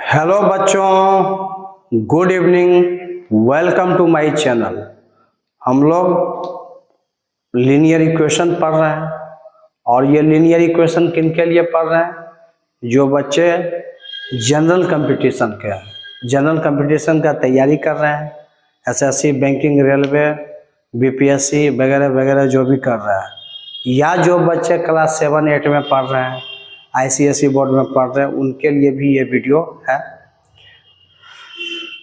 Hello बच्चों, good evening. Welcome to my channel. हम लोग लीनियर इक्वेशन पढ़ रहे हैं और ये लीनियर इक्वेशन किन के लिए पढ़ रहे हैं? जो बच्चे जनरल कंपटीशन के हैं, जनरल कंपटीशन का तैयारी कर रहे हैं, एसएससी, बैंकिंग, रेलवे, बीपीएससी वगैरह वगैरह जो भी कर रहे हैं, या जो बच्चे क्लास 7-8 में पढ़ रहे हैं, आईसीएसई बोर्ड में पढ़ रहे हैं, उनके लिए भी ये वीडियो है।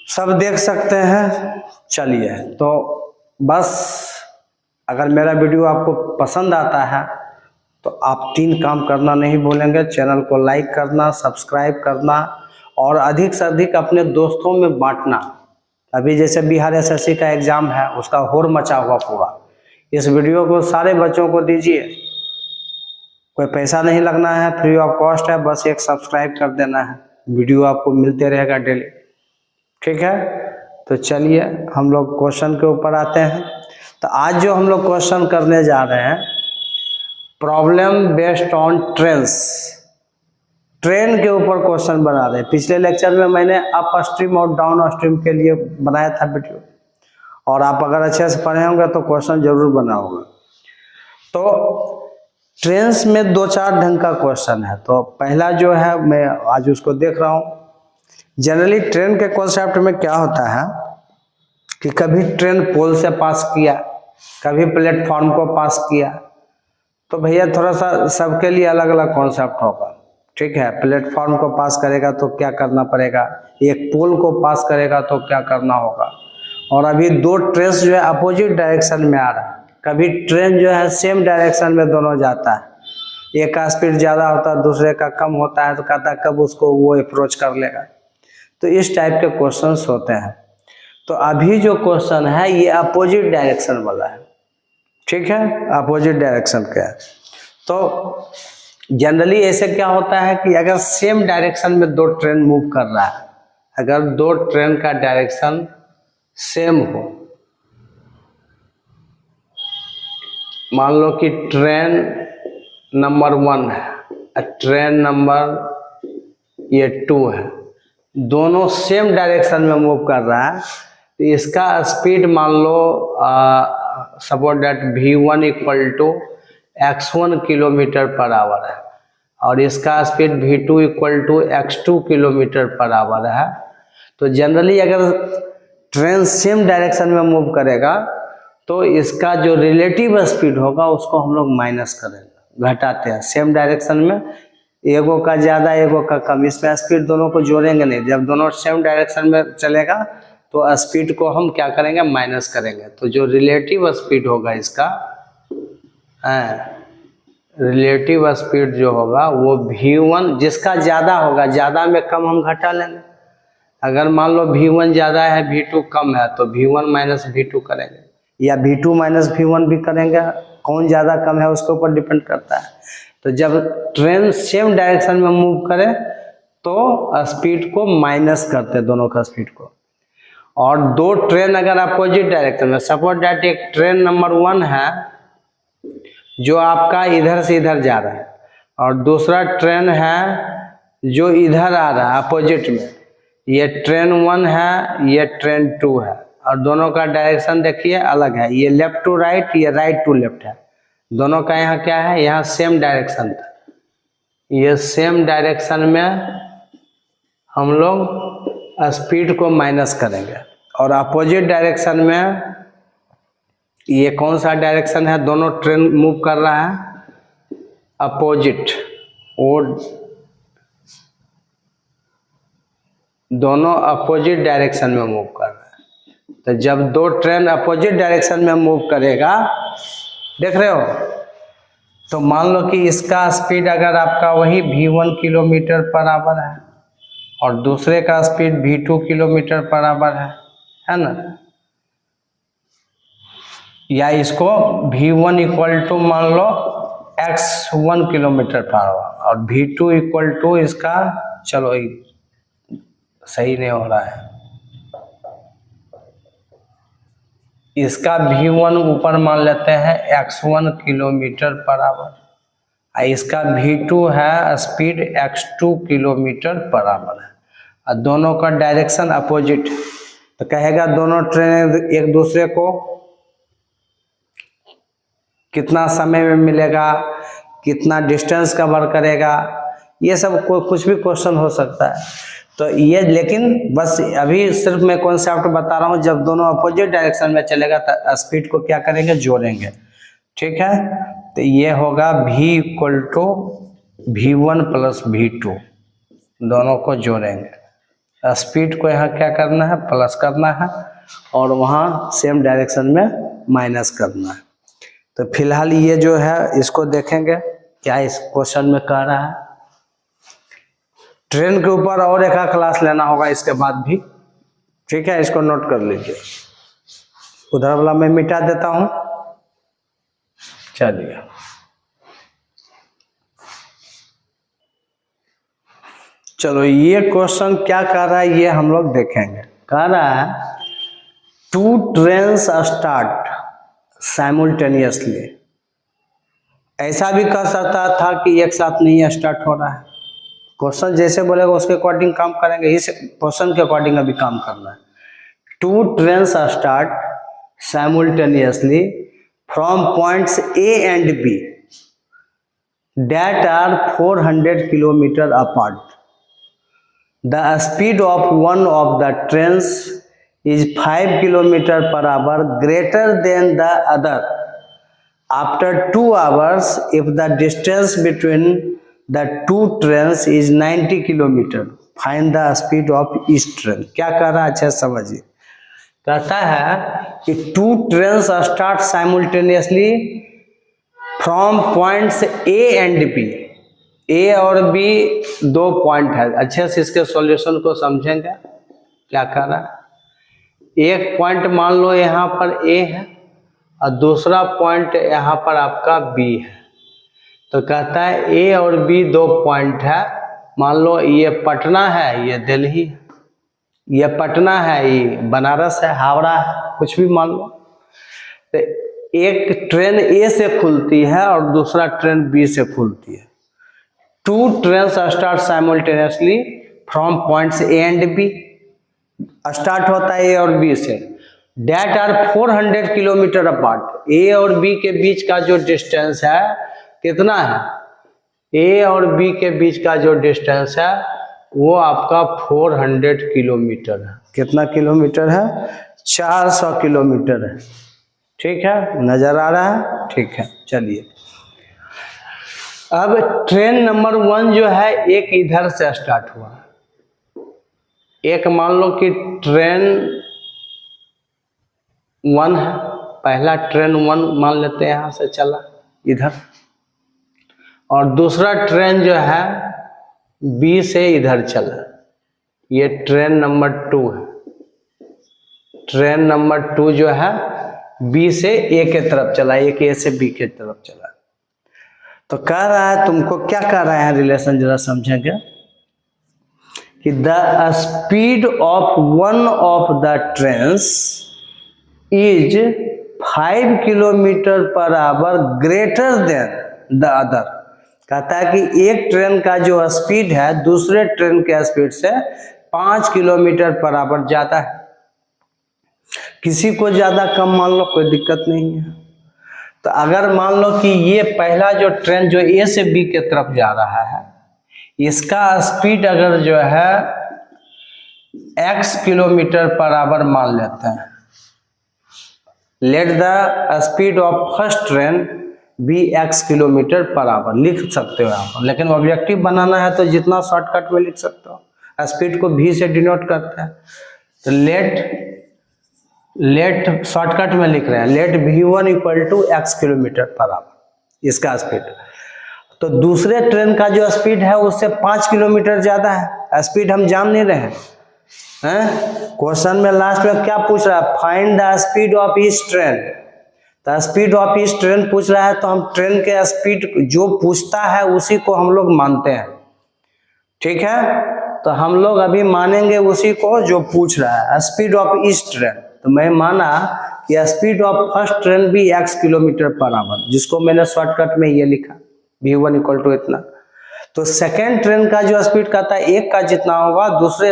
सब देख सकते हैं। चलिए, तो बस अगर मेरा वीडियो आपको पसंद आता है तो आप 3 काम करना नहीं भूलेंगे। चैनल को लाइक करना, सब्सक्राइब करना और अधिक से अधिक अपने दोस्तों में बांटना। अभी जैसे बिहार एसएससी का एग्जाम है, उसका होड़ मचा हुआ पूरा। इस वीडियो को सारे बच्चों को दीजिए। कोई पैसा नहीं लगना है, फ्री ऑफ कॉस्ट है, बस एक सब्सक्राइब कर देना है। वीडियो आपको मिलते रहेगा डेली, ठीक है? तो चलिए हम लोग क्वेश्चन के ऊपर आते हैं। तो आज जो हम लोग क्वेश्चन करने जा रहे हैं, problem based on trains, train के ऊपर क्वेश्चन बना रहे हैं। पिछले लेक्चर में मैंने अप स्ट्रीम और डाउन स्ट्रीम के लिए बनाया था वीडियो, और आप अगर अच्छे से पढ़े होंगे तो क्वेश्चन जरूर बना होगा। तो ट्रेन्स में 2-4 ढंग का क्वेश्चन है। तो पहला जो है, मैं आज उसको देख रहा हूँ। जनरली ट्रेन के कॉन्सेप्ट में क्या होता है कि कभी ट्रेन पोल से पास किया, कभी प्लेटफॉर्म को पास किया। तो भैया थोड़ा सा सबके लिए अलग अलग कॉन्सेप्ट होगा, ठीक है? प्लेटफॉर्म को पास करेगा तो क्या करना पड़ेगा, एक पोल को पास करेगा तो क्या करना होगा। और अभी 2 ट्रेन जो है अपोजिट डायरेक्शन में आ रहा है। कभी ट्रेन जो है सेम डायरेक्शन में दोनों जाता है, एक का स्पीड ज़्यादा होता है, दूसरे का कम होता है, तो कहता है कब उसको वो अप्रोच कर लेगा। तो इस टाइप के क्वेश्चंस होते हैं। तो अभी जो क्वेश्चन है ये अपोजिट डायरेक्शन वाला है, ठीक है? अपोजिट डायरेक्शन का है। तो जनरली ऐसे क्या होता है कि अगर सेम डायरेक्शन में 2 ट्रेन मूव कर रहा है, अगर 2 ट्रेन का डायरेक्शन सेम हो, मान लो कि ट्रेन नंबर 1 है, ट्रेन नंबर ये 2 है, दोनों सेम डायरेक्शन में मूव कर रहा है, तो इसका स्पीड मान लो suppose that v1 equal to x1 kilometre per hour है, और इसका speed v2 equal to x2 kilometre per hour है। तो जनरली अगर ट्रेन सेम डायरेक्शन में मूव करेगा तो इसका जो रिलेटिव स्पीड होगा उसको हम लोग माइनस करेंगे, घटाते हैं। सेम डायरेक्शन में एगो का ज़्यादा एगो का कम, इसमें स्पीड दोनों को जोड़ेंगे नहीं। जब दोनों सेम डायरेक्शन में चलेगा तो स्पीड को हम क्या करेंगे, माइनस करेंगे। तो जो रिलेटिव स्पीड होगा इसका, रिलेटिव स्पीड जो होगा वो v1, जिसका ज़्यादा होगा, ज़्यादा में कम हम घटा लेंगे। अगर मान लो v1 ज़्यादा है, v2 कम है, तो v1 माइनस v2 करेंगे, या v2 माइनस v1 भी करेंगे। कौन ज़्यादा कम है उसके ऊपर डिपेंड करता है। तो जब ट्रेन सेम डायरेक्शन में मूव करे तो स्पीड को माइनस करते, दोनों का स्पीड को। और 2 ट्रेन अगर अपोजिट डायरेक्शन में, सपोज दैट एक ट्रेन नंबर 1 है जो आपका इधर से इधर जा रहा है, और दूसरा ट्रेन है जो इधर आ रहा है अपोजिट में। ये ट्रेन 1 है, ये ट्रेन 2 है, और दोनों का डायरेक्शन देखिए अलग है। ये लेफ्ट टू राइट, ये राइट टू लेफ्ट है। दोनों का यहाँ क्या है, यहाँ सेम डायरेक्शन था। ये सेम डायरेक्शन में हम लोग स्पीड को माइनस करेंगे। और अपोजिट डायरेक्शन में ये कौन सा डायरेक्शन है, दोनों ट्रेन मूव कर रहा है अपोजिट, और दोनों अपोजिट डायरेक्शन में मूव कर रहा है। तो जब 2 ट्रेन अपोजिट डायरेक्शन में मूव करेगा, देख रहे हो, तो मान लो कि इसका स्पीड अगर आपका वही v1 किलोमीटर पर आवर है और दूसरे का speed v2 kilometre per hour है ना, या इसको v1 इक्वल टू मान लो x1 किलोमीटर पर आवर, और v2 इक्वल टू इसका, चलो सही नहीं हो रहा है, इसका v1 ऊपर मान लेते हैं x1 किलोमीटर पर आवर, इसका v2 है speed x2 kilometre per hour है। और दोनों का डायरेक्शन अपोजिट, तो कहेगा दोनों ट्रेन एक दूसरे को कितना समय में मिलेगा, कितना डिस्टेंस कवर करेगा, ये सब कुछ भी क्वेश्चन हो सकता है। तो ये, लेकिन बस अभी सिर्फ मैं कॉन्सेप्ट बता रहा हूँ, जब दोनों अपोजिट डायरेक्शन में चलेगा तो स्पीड को क्या करेंगे, जोड़ेंगे। ठीक है, तो ये होगा v equal to v1 plus v2, दोनों को जोड़ेंगे। स्पीड को यहाँ क्या करना है, प्लस करना है, और वहाँ सेम डायरेक्शन में माइनस करना है। तो फिलहाल ये जो है इसको देखेंगे क्या इस क्वेश्चन में कह रहा है। ट्रेन के ऊपर और एक क्लास लेना होगा इसके बाद भी। ठीक है, इसको नोट कर लीजिए। उधर वाला मैं मिटा देता हूं। चलिए, चलो ये क्वेश्चन क्या कर रहा है ये हम लोग देखेंगे। कह रहा है टू ट्रेन्स स्टार्ट साइमल्टेनियसली। ऐसा भी कह सकता था कि एक साथ नहीं स्टार्ट हो रहा है। क्वेश्चन जैसे बोलेगा उसके अकॉर्डिंग काम करेंगे, इस क्वेश्चन के अकॉर्डिंग अभी काम करना है। Two trains start simultaneously from points A and B that are 400 kilometre apart. The speed of one of the trains is 5 kilometer per hour greater than the other. After 2 hours, if the distance between the two trains is 90 kilometer, find the speed of each train. क्या कर रहा है, अच्छा समझिए। कहता है कि two trains start simultaneously from points A and B. ए और बी दो पॉइंट है। अच्छे से इसके सॉल्यूशन को समझेंगे क्या कर रहा है। एक पॉइंट मान लो यहाँ पर ए है और दूसरा पॉइंट यहाँ पर आपका बी है। तो कहता है ए और बी दो पॉइंट है। मान लो ये पटना है, ये दिल्ली है, ये पटना है, ये बनारस है, हावड़ा है, कुछ भी मान लो। तो एक ट्रेन ए से खुलती है और दूसरा ट्रेन बी से खुलती है। Two trains start simultaneously from points A and B. Start होता है ए और बी से। That are 400 kilometre apart. A और बी के बीच का जो डिस्टेंस है कितना है, ए और बी के बीच का जो डिस्टेंस है वो आपका 400 किलोमीटर है। कितना किलोमीटर है, 400 किलोमीटर है। ठीक है, नजर आ रहा है। ठीक है, चलिए अब ट्रेन नंबर 1 जो है एक इधर से स्टार्ट हुआ। एक मान लो कि ट्रेन 1 है, पहला ट्रेन 1 मान लेते हैं, यहाँ से चला इधर, और दूसरा ट्रेन जो है बी से इधर चला। ये ट्रेन नंबर 2 है। ट्रेन नंबर 2 जो है बी से ए के तरफ चला, एक ए से बी के तरफ चला। तो कह रहा है, तुमको क्या कह रहा है रिलेशन जरा समझेंगे कि the speed of one of the trains is 5 kilometre per our greater than the other. कहता है कि एक ट्रेन का जो स्पीड है दूसरे ट्रेन के स्पीड से 5 किलोमीटर पर आवर ज्यादा है। किसी को ज्यादा कम मान लो, कोई दिक्कत नहीं है। तो अगर मान लो कि ये पहला जो ट्रेन जो ए से बी के तरफ जा रहा है, इसका स्पीड अगर जो है x किलोमीटर पर आवर मान लेते हैं, let the speed of first train be x kilometre per hour लिख सकते हो आप, लेकिन ऑब्जेक्टिव बनाना है तो जितना शॉर्टकट में लिख सकते हो। स्पीड को v से डिनोट करते हैं, तो लेट शॉर्टकट में लिख रहे हैं, let v1 equal to x kilometre per hour, इसका स्पीड। तो दूसरे ट्रेन का जो स्पीड है उससे 5 किलोमीटर ज्यादा है। स्पीड हम जान नहीं रहे हैं। क्वेश्चन में लास्ट में क्या पूछ रहा है, find the speed of each train. तो स्पीड ऑफ ईच ट्रेन पूछ रहा है, तो हम ट्रेन के स्पीड जो पूछता है उसी को हम लोग मानते हैं। ठीक है, तो हम लोग अभी मानेंगे उसी को जो पूछ रहा है, स्पीड ऑफ ईच ट्रेन। तो मैं माना कि स्पीड ऑफ फर्स्ट ट्रेन भी x किलोमीटर पर आवर, जिसको मैंने शॉर्टकट में ये लिखा v1 इक्वल टू इतना। तो सेकेंड ट्रेन का जो स्पीड कहता है एक का जितना होगा, दूसरे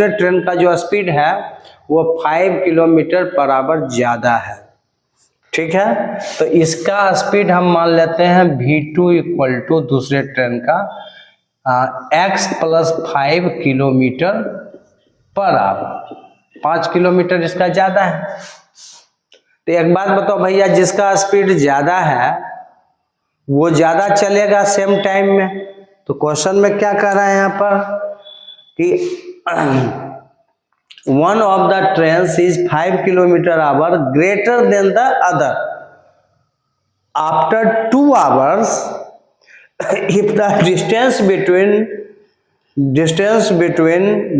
ट्रेन का जो स्पीड है वो 5 किलोमीटर पर आवर ज्यादा है। ठीक है, तो इसका स्पीड हम मान लेते हैं v2 इक्वल टू दूसरे ट्रेन का x plus 5 kilometre per our. 5 kilometre इसका ज्यादा है। तो एक बात बताओ भैया, जिसका स्पीड ज्यादा है वो ज्यादा चलेगा सेम टाइम में। तो क्वेश्चन में क्या कह रहा है यहाँ पर कि one of the trains is 5 kilometer hour greater than the other. After 2 hours, if the distance between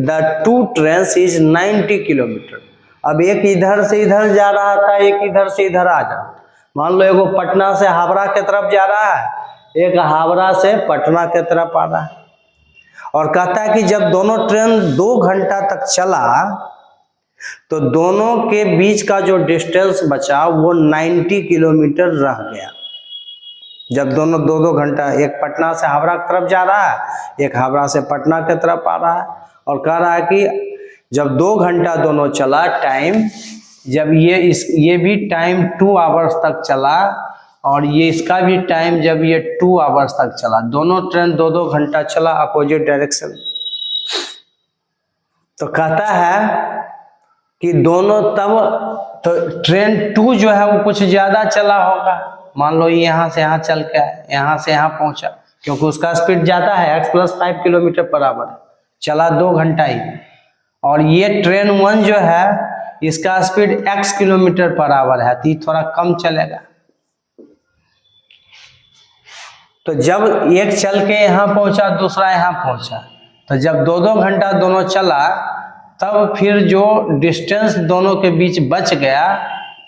the two trains is 90 kilometer. अब एक इधर से इधर जा रहा था, एक इधर से इधर आ जा। मान लो एगो पटना से हावड़ा के तरफ जा रहा है, एक हावड़ा से पटना के तरफ आ रहा है, और कहता है कि जब दोनों ट्रेन 2 घंटा तक चला तो दोनों के बीच का जो डिस्टेंस बचा वो 90 किलोमीटर रह गया। जब दोनों 2-2 घंटा, एक पटना से हावड़ा की तरफ जा रहा है, एक हावड़ा से पटना की तरफ आ रहा है, और कह रहा है कि जब 2 घंटा दोनों चला टाइम, जब ये भी टाइम 2 आवर्स तक चला, और ये इसका भी टाइम जब ये 2 आवर्स तक चला, दोनों ट्रेन 2-2 घंटा चला अपोजिट डायरेक्शन। तो कहता है कि दोनों तब तो ट्रेन 2 जो है वो कुछ ज्यादा चला होगा। मान लो यहाँ से यहाँ चल के यहाँ से यहाँ पहुंचा, क्योंकि उसका स्पीड ज्यादा है, x plus 5 kilometre per our, चला 2 घंटा ही। और ये ट्रेन 1 जो है इसका speed x kilometre per hour है, तो ये थोड़ा कम चलेगा। तो जब एक चल के यहाँ पहुंचा, दूसरा यहाँ पहुंचा, तो जब 2-2 घंटा दोनों चला, तब फिर जो डिस्टेंस दोनों के बीच बच गया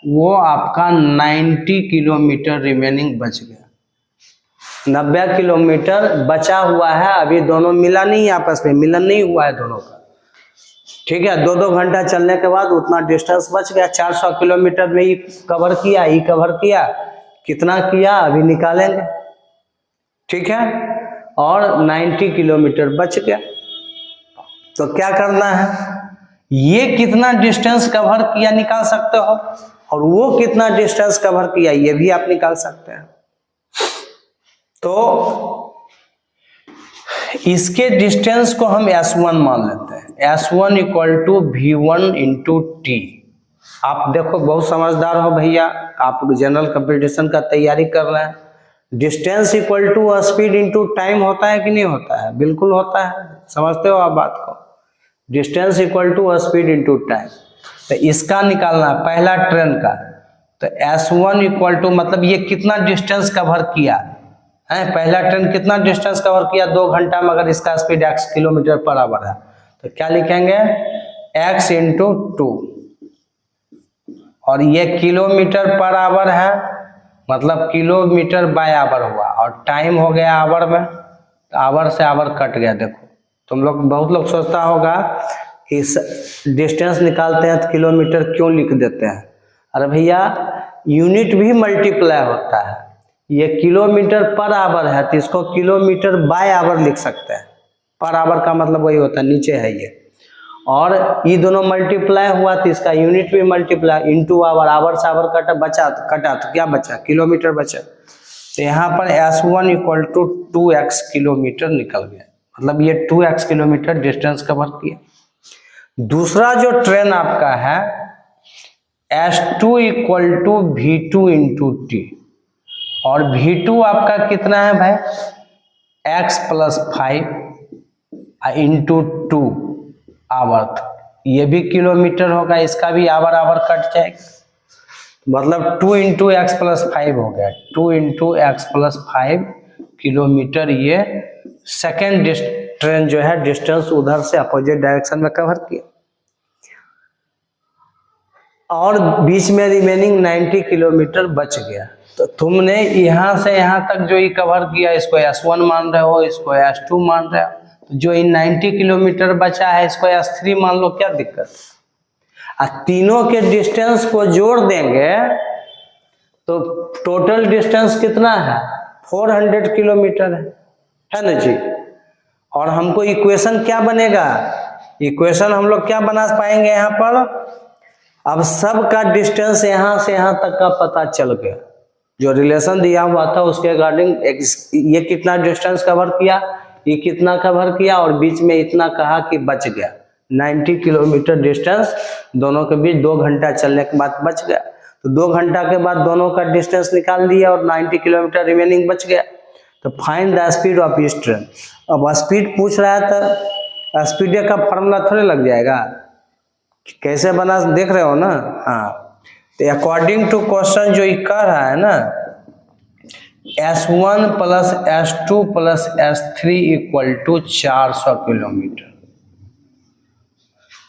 वो आपका 90 किलोमीटर रिमेनिंग बच गया। 90 किलोमीटर बचा हुआ है, अभी दोनों मिला नहीं, आपस में मिलन नहीं हुआ है दोनों का। ठीक है, 2-2 घंटा चलने के बाद उतना डिस्टेंस बच गया। 400 किलोमीटर में ये कवर किया, कितना किया अभी निकालेंगे। ठीक है, और 90 किलोमीटर बच गया। तो क्या करना है, ये कितना डिस्टेंस कवर किया निकाल सकते हो, और वो कितना डिस्टेंस कवर किया ये भी आप निकाल सकते हैं। तो इसके डिस्टेंस को हम S1 मान लेते हैं। S1 equal to V1 into T. आप देखो बहुत समझदार हो भैया, आप जनरल कंपटीशन का तैयारी कर रहे हैं। Distance equal to speed into time होता है कि नहीं होता है? बिल्कुल होता है, समझते हो आप बात को। Distance equal to speed into time. तो इसका निकालना पहला ट्रेन का, तो S1 इक्वल टू मतलब ये कितना डिस्टेंस कवर किया है, पहला ट्रेन कितना डिस्टेंस कवर किया 2 घंटा में, अगर इसका speed x kilometre per hour है तो क्या लिखेंगे x इंटू 2, और ये किलोमीटर पर आवर है मतलब किलोमीटर बाय आवर हुआ, और टाइम हो गया आवर में, तो आवर से आवर कट गया। देखो तुम लोग, बहुत लोग सोचता होगा कि डिस्टेंस निकालते हैं तो किलोमीटर क्यों लिख देते हैं। अरे भैया यूनिट भी मल्टीप्लाई होता है, ये किलोमीटर पर आवर है तो इसको किलोमीटर बाय आवर लिख सकते हैं। पर आवर का मतलब वही होता है, नीचे है ये, और ये दोनों मल्टीप्लाई हुआ तो इसका यूनिट भी मल्टीप्लाई, इंटू आवर, आवर से आवर कटा तो क्या बचा, किलोमीटर बचा। तो यहाँ पर S1 equal to 2x kilometre निकल गया, मतलब ये 2x किलोमीटर डिस्टेंस कवर किया। दूसरा जो ट्रेन आपका है S2 equal to V2 into T, और V2 आपका कितना है भाई, x प्लस 5 इंटू 2 आवर, ये भी किलोमीटर होगा, इसका भी आवर कट जाएगा, मतलब 2 इंटू एक्स प्लस 5 हो गया। 2 इंटू एक्स प्लस 5 किलोमीटर ये सेकेंड ट्रेन जो है डिस्टेंस उधर से अपोजिट डायरेक्शन में कवर किया, और बीच में रिमेनिंग 90 किलोमीटर बच गया। तो तुमने यहाँ से यहाँ तक जो ये कवर किया, इसको S1 मान रहे हो, इसको S2 मान रहे हो, तो जो इन 90 किलोमीटर बचा है इसको S3 मान लो, क्या दिक्कत। तीनों के डिस्टेंस को जोड़ देंगे तो टोटल डिस्टेंस कितना है 400 किलोमीटर है ना जी। और हमको इक्वेशन क्या बनेगा, इक्वेशन हम लोग क्या बना पाएंगे यहाँ पर, अब सब का डिस्टेंस यहाँ से यहाँ तक का पता चल गया। जो रिलेशन दिया हुआ था उसके अकॉर्डिंग ये कितना डिस्टेंस कवर किया, ये कितना कवर किया, और बीच में इतना कहा कि बच गया 90 किलोमीटर डिस्टेंस दोनों के बीच 2 घंटा चलने के बाद बच गया। तो 2 घंटा के बाद दोनों का डिस्टेंस निकाल दिया और 90 किलोमीटर रिमेनिंग बच गया। तो फाइंड द स्पीड ऑफ इस ट्रेन। अब स्पीड पूछ रहा है तो स्पीड का फॉर्मूला थोड़े लग जाएगा, कैसे बना देख रहे हो ना। हाँ, तो अकॉर्डिंग टू क्वेश्चन जो कह रहा है ना, S1 plus S2 plus S3 equal to 400 kilometre.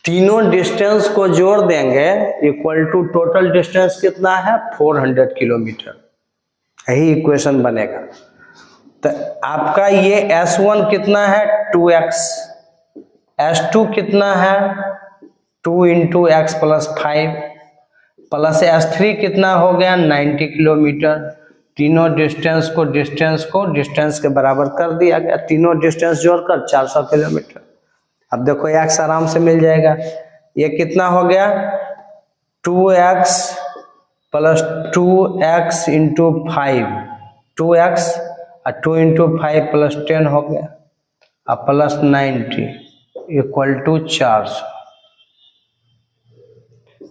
तीनों डिस्टेंस को जोड़ देंगे इक्वल टू टोटल डिस्टेंस कितना है 400 किलोमीटर। यही इक्वेशन बनेगा। तो आपका ये S1 कितना है 2x, S2 कितना है 2 into x plus 5 plus S3 कितना हो गया 90 किलोमीटर। तीनों डिस्टेंस को डिस्टेंस के बराबर कर दिया गया, तीनों डिस्टेंस जोड़कर 400 किलोमीटर। अब देखो x आराम से मिल जाएगा, ये कितना हो गया 2x plus 2x into 5, 2x और 2 इंटू 5 प्लस 10 हो गया और प्लस 90 इक्वल टू 400।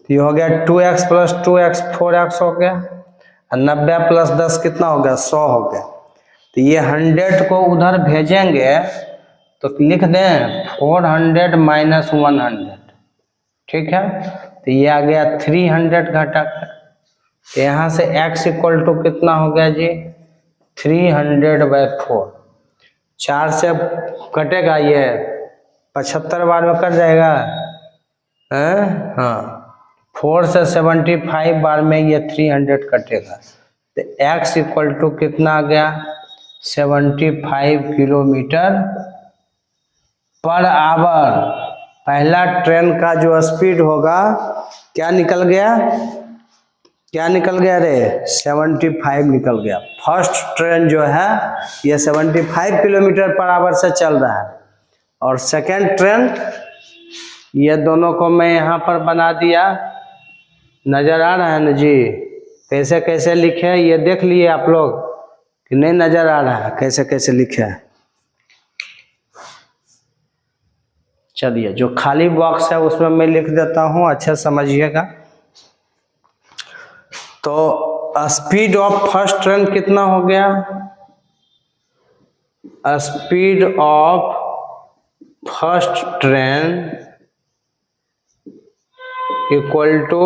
ये हो गया 2x प्लस 2x 4x हो गया और 90 प्लस 10 कितना हो गया 100 हो गया। तो ये 100 को उधर भेजेंगे तो लिख दें 400 माइनस 100, ठीक है। तो ये आ गया 300 घटक। तो यहाँ से x इक्वल टू कितना हो गया जी 300/4। 4 से कटेगा ये 75 बार में कट जाएगा, हाँ 4 से 75 बार में ये 300 कटेगा। तो x इक्वल टू कितना आ गया 75 किलोमीटर पर आवर। पहला ट्रेन का जो स्पीड होगा क्या निकल गया, क्या निकल गया रे 75 निकल गया। फर्स्ट ट्रेन जो है ये 75 किलोमीटर पर आवर से चल रहा है और सेकेंड ट्रेन ये दोनों को मैं यहाँ पर बना दिया, नजर आ रहा है ना जी। कैसे कैसे लिखे हैं ये देख लिए आप लोग कि नहीं, नजर आ रहा है कैसे कैसे लिखे है। चलिए जो खाली बॉक्स है उसमें मैं लिख देता हूँ, अच्छे समझिएगा। तो स्पीड ऑफ फर्स्ट ट्रेन कितना हो गया, speed of first train equal to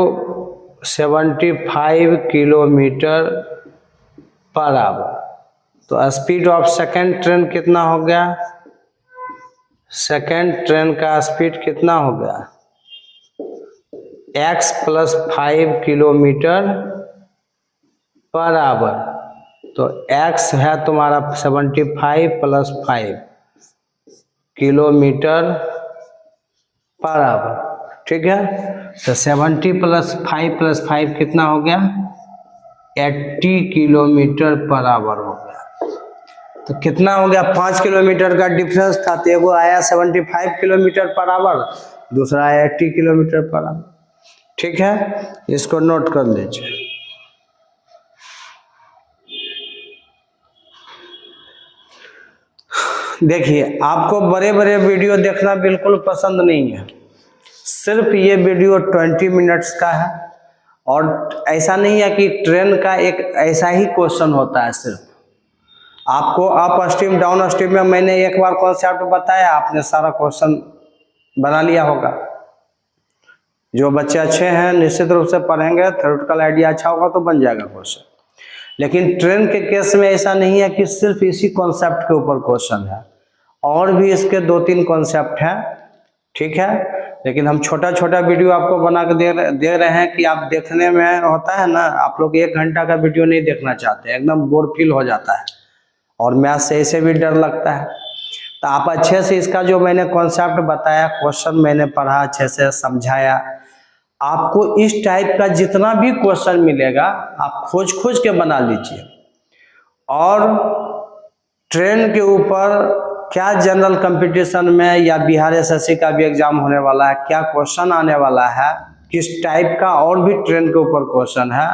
75 kilometre per hour. तो स्पीड ऑफ सेकेंड ट्रेन कितना हो गया, सेकेंड ट्रेन का स्पीड कितना हो गया x plus 5 kilometre per hour. तो x है तुम्हारा 75 प्लस 5 किलोमीटर पर आवर, ठीक है। तो 70 प्लस 5 कितना हो गया 80 किलोमीटर पर आवर हो गया। तो कितना हो गया 5 किलोमीटर का डिफरेंस था। तो एगो आया 75 किलोमीटर पर आवर, दूसरा आया 80 किलोमीटर पर आवर, ठीक है। इसको नोट कर लीजिए। देखिए आपको बड़े बड़े वीडियो देखना बिल्कुल पसंद नहीं है, सिर्फ ये वीडियो 20 मिनट्स का है। और ऐसा नहीं है कि ट्रेन का एक ऐसा ही क्वेश्चन होता है, सिर्फ आपको अप स्ट्रीम डाउन स्ट्रीम में मैंने एक बार कॉन्सेप्ट बताया, आपने सारा क्वेश्चन बना लिया होगा। जो बच्चे अच्छे हैं निश्चित रूप से पढ़ेंगे, थ्योरेटिकल आइडिया अच्छा होगा तो बन जाएगा क्वेश्चन। लेकिन ट्रेन के केस में ऐसा नहीं है कि सिर्फ इसी कॉन्सेप्ट के ऊपर क्वेश्चन है, और भी इसके 2-3 कॉन्सेप्ट हैं, ठीक है। लेकिन हम छोटा छोटा वीडियो आपको बना के दे रहे हैं कि आप देखने में होता है ना, आप लोग 1 घंटा का वीडियो नहीं देखना चाहते, एकदम बोर फील हो जाता है और मैथ से ऐसे भी डर लगता है। तो आप अच्छे से इसका जो मैंने कॉन्सेप्ट बताया, क्वेश्चन मैंने पढ़ा, अच्छे से समझाया, आपको इस टाइप का जितना भी क्वेश्चन मिलेगा आप खोज खोज के बना लीजिए। और ट्रेन के ऊपर क्या जनरल कंपटीशन में या बिहार एसएससी का भी एग्जाम होने वाला है, क्या क्वेश्चन आने वाला है, किस टाइप का और भी ट्रेन के ऊपर क्वेश्चन है,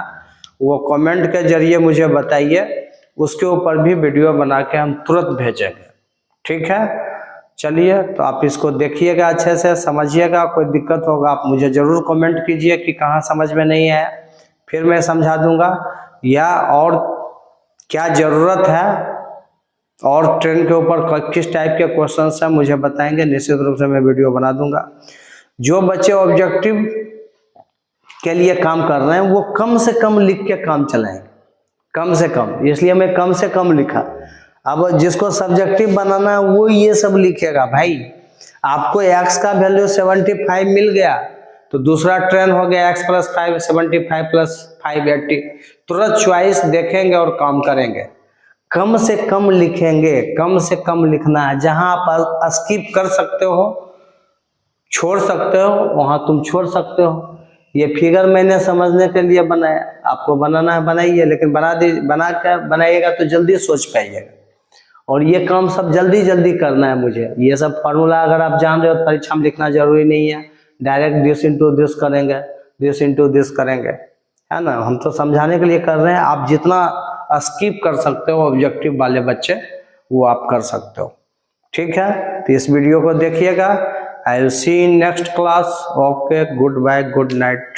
वो कमेंट के जरिए मुझे बताइए। उसके ऊपर भी वीडियो बना के हम तुरंत भेजेंगे। ठीक है, चलिए, तो आप इसको देखिएगा, अच्छे से समझिएगा। कोई दिक्कत होगा आप मुझे ज़रूर कमेंट कीजिए कि कहाँ समझ में नहीं आया, फिर मैं समझा दूंगा, या और क्या ज़रूरत है और ट्रेन के ऊपर किस टाइप के क्वेश्चंस हैं मुझे बताएंगे, निश्चित रूप से मैं वीडियो बना दूंगा। जो बच्चे ऑब्जेक्टिव के लिए काम कर रहे हैं वो कम से कम लिख के काम चलाएं, कम से कम, इसलिए मैं कम से कम लिखा। अब जिसको सब्जेक्टिव बनाना है वो ये सब लिखेगा भाई। आपको x का वैल्यू 75 मिल गया तो दूसरा ट्रेन हो गया x + 5 75 + 5 80, तुरंत चॉइस देखेंगे और काम करेंगे। कम से कम लिखेंगे, कम से कम लिखना है। जहां आप स्किप कर सकते हो, छोड़ सकते हो, वहां तुम छोड़ सकते हो। ये फिगर मैंने समझने के लिए बनाया, आपको बनाना है बनाइए, लेकिन बनाइएगा तो जल्दी सोच पाइएगा। और ये काम सब जल्दी जल्दी करना है मुझे। ये सब फार्मूला अगर आप जान रहे हो तो परीक्षा में लिखना जरूरी नहीं है, डायरेक्ट दिस इंटू दिस करेंगे, दिस इंटू दिस करेंगे, है ना। हम तो समझाने के लिए कर रहे हैं। आप जितना स्किप कर सकते हो ऑब्जेक्टिव वाले बच्चे, वो आप कर सकते हो। ठीक है, तो इस वीडियो को देखिएगा। I will see in next class. Okay, good bye, good night.